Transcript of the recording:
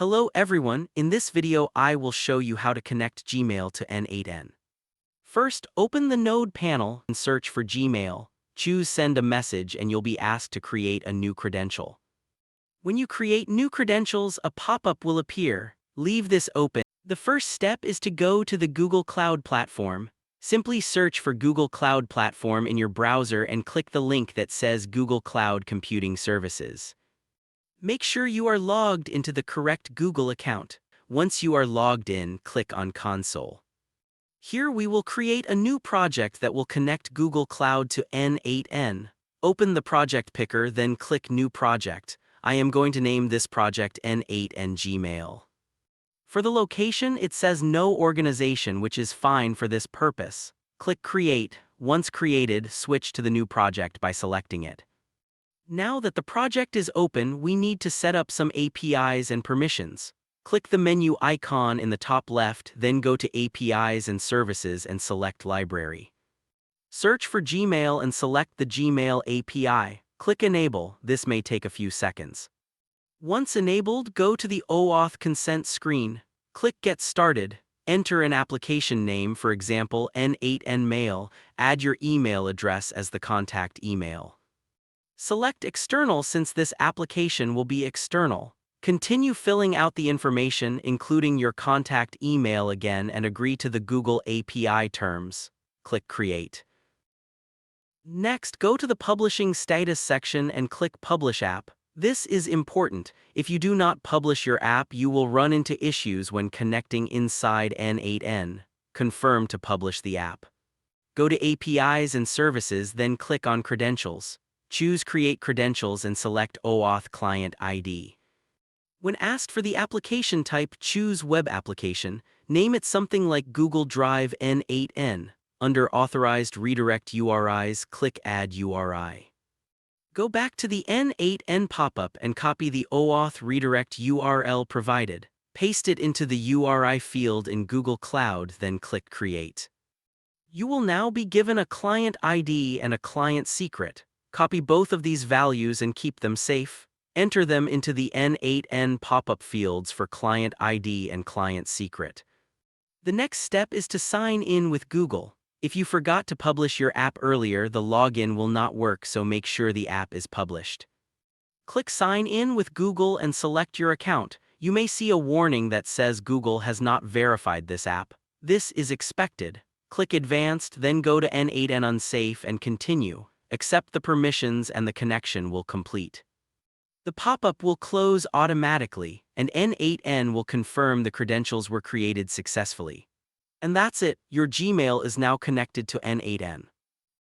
Hello everyone, in this video I will show you how to connect Gmail to N8N. First, open the Node panel and search for Gmail. Choose Send a Message and you'll be asked to create a new credential. When you create new credentials, a pop-up will appear. Leave this open. The first step is to go to the Google Cloud Platform. Simply search for Google Cloud Platform in your browser and click the link that says Google Cloud Computing Services. Make sure you are logged into the correct Google account. Once you are logged in, click on Console. Here we will create a new project that will connect Google Cloud to N8N. Open the project picker, then click New Project. I am going to name this project N8N Gmail. For the location, it says no organization, which is fine for this purpose. Click Create. Once created, switch to the new project by selecting it. Now that the project is open, we need to set up some APIs and permissions. Click the menu icon in the top left, then go to APIs and Services and select Library. Search for Gmail and select the Gmail API. Click Enable. This may take a few seconds. Once enabled, go to the OAuth consent screen. Click Get Started. Enter an application name, for example, N8N Mail. Add your email address as the contact email. Select External since this application will be external. Continue filling out the information, including your contact email again, and agree to the Google API terms. Click Create. Next, go to the Publishing Status section and click Publish App. This is important. If you do not publish your app, you will run into issues when connecting inside N8N. Confirm to publish the app. Go to APIs and Services, then click on Credentials. Choose Create Credentials and select OAuth Client ID. When asked for the application type, choose Web Application. Name it something like Google Drive N8N. Under Authorized Redirect URIs, click Add URI. Go back to the N8N pop-up and copy the OAuth redirect URL provided. Paste it into the URI field in Google Cloud, then click Create. You will now be given a client ID and a client secret. Copy both of these values and keep them safe. Enter them into the N8N pop-up fields for client ID and client secret. The next step is to sign in with Google. If you forgot to publish your app earlier, the login will not work, so make sure the app is published. Click Sign in with Google and select your account. You may see a warning that says Google has not verified this app. This is expected. Click Advanced, then go to N8N Unsafe and continue. Accept the permissions and the connection will complete. The pop-up will close automatically, and N8N will confirm the credentials were created successfully. And that's it, your Gmail is now connected to N8N.